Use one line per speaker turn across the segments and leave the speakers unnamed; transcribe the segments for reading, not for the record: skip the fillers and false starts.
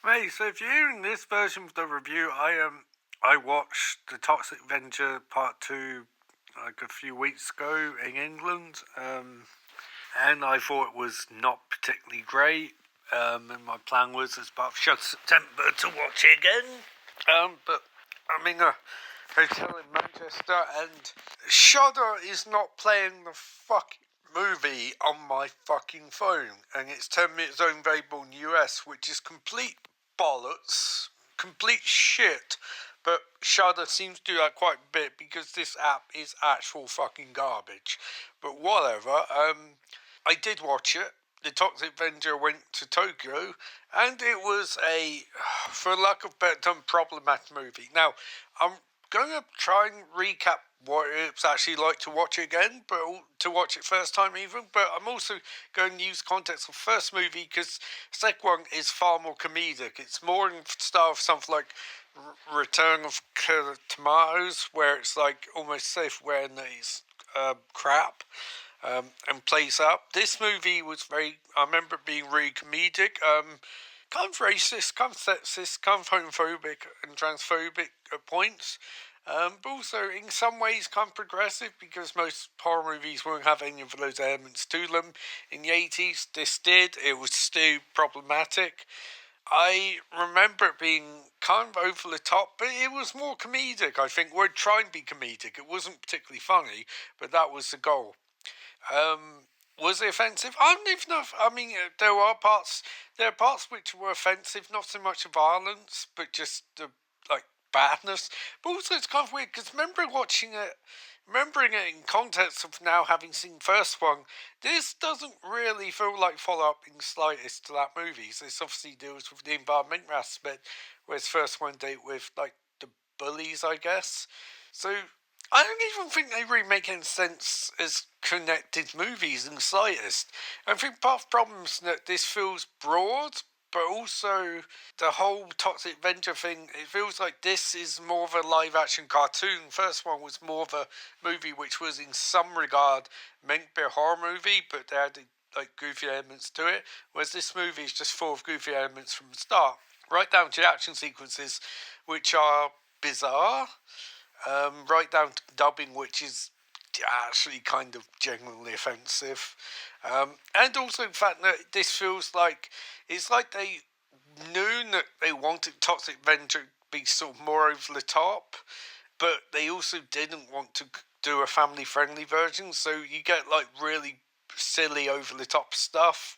Hey, so if you're hearing this version of the review, I watched the Toxic Avenger Part 2 like a few weeks ago in England, and I thought it was not particularly great, and my plan was as part of Shudder September to watch it again, but I'm in a hotel in Manchester and Shudder is not playing the fucking movie on my fucking phone, and it's 10 minutes only available in the US, which is complete bollocks, complete shit. But Shudder seems to do that quite a bit because this app is actual fucking garbage. But whatever, I did watch it. The Toxic Avenger went to Tokyo, and it was a, for lack of better term, problematic movie. Now, I'm going to try and recap what it's actually like to watch it again, but to watch it first time even. But I'm also going to use context of the first movie because second one is far more comedic. It's more in style of something like Return of Killer Tomatoes, where it's like almost safe wearing these crap. And plays up. This movie was I remember it being really comedic, kind of racist, kind of sexist, kind of homophobic and transphobic at points. But also in some ways kind of progressive because most horror movies won't have any of those elements to them. In the 80s, this did. It was still problematic. I remember it being kind of over the top, but it was more comedic, I think. We're trying to be comedic. It wasn't particularly funny, but that was the goal. Was it offensive? I don't even know. There are parts which were offensive, not so much violence, but just the like badness. But also, it's kind of weird because remembering it in context of now having seen the first one, this doesn't really feel like follow up in the slightest to that movie. So this obviously deals with the environmental aspect, whereas first one dealt with like the bullies, I guess. So I don't even think they really make any sense as connected movies in the slightest. I think part of the problem is that this feels broad, but also the whole Toxic Avenger thing, it feels like this is more of a live action cartoon. First one was more of a movie which was in some regard meant to be a horror movie, but they had like goofy elements to it, whereas this movie is just full of goofy elements from the start, right down to the action sequences, which are bizarre, right down to dubbing, which is actually kind of genuinely offensive. And also the fact that this feels like it's like they knew that they wanted Toxic Avenger to be sort of more over the top, but they also didn't want to do a family friendly version, so you get like really silly over the top stuff,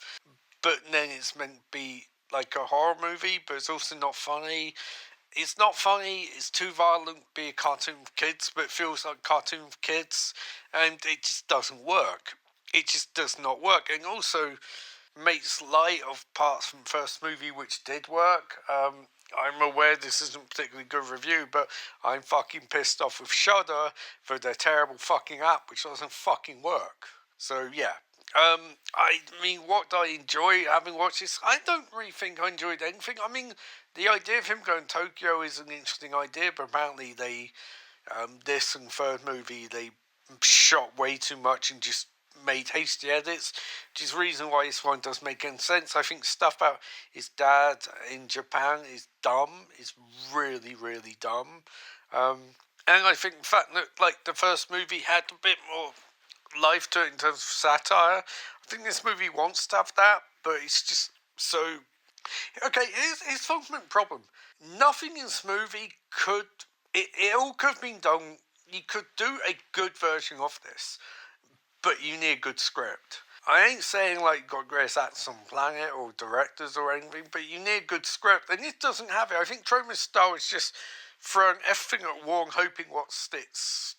but then it's meant to be like a horror movie, but it's also not funny. It's not funny, it's too violent to be a cartoon for kids, but it feels like a cartoon for kids, and it just doesn't work. It just does not work, and also makes light of parts from the first movie which did work. I'm aware this isn't a particularly good review, but I'm fucking pissed off with Shudder for their terrible fucking app, which doesn't fucking work. So, yeah. I mean, what do I enjoy having watched this? I don't really think I enjoyed anything. I mean, the idea of him going to Tokyo is an interesting idea, but apparently this and third movie, they shot way too much and just made hasty edits, which is the reason why this one doesn't make any sense. I think stuff about his dad in Japan is dumb. It's really, really dumb. And I think the fact that like the first movie had a bit more life to it in terms of satire, I think this movie wants to have that, but it's just so. Okay, here's the fundamental problem. Nothing in this movie could. It all could have been done. You could do a good version of this, but you need a good script. I ain't saying like got greatest actors on the planet or directors or anything, but you need a good script, and it doesn't have it. I think Tromer's style is just throwing everything at wall and hoping what sticks.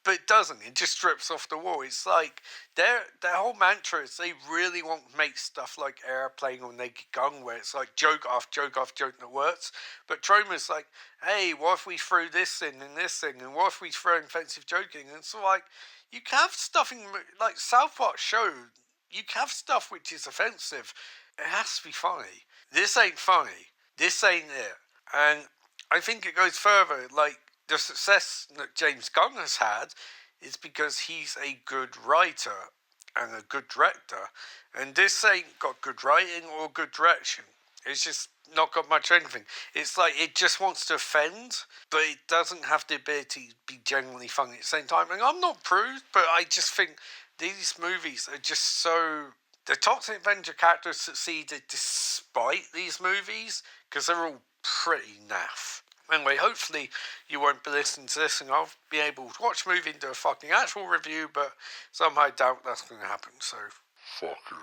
But it doesn't. It just strips off the wall. It's like their whole mantra is they really want to make stuff like Airplane or Naked Gun, where it's like joke after joke after joke that works. But Tromer's like, hey, what if we threw this in and this thing, and what if we throw offensive joking? And so like, you can have stuff in like South Park show. You can have stuff which is offensive. It has to be funny. This ain't funny. This ain't it. And I think it goes further. Like the success that James Gunn has had is because he's a good writer and a good director. And this ain't got good writing or good direction. It's just not got much of anything. It's like it just wants to offend, but it doesn't have the ability to be genuinely funny at the same time. And I'm not prude, but I just think these movies are just so... The Toxic Avenger characters succeeded despite these movies, because they're all pretty naff. Anyway, hopefully you won't be listening to this and I'll be able to watch a movie and do a fucking actual review, but somehow I doubt that's going to happen, so fuck you.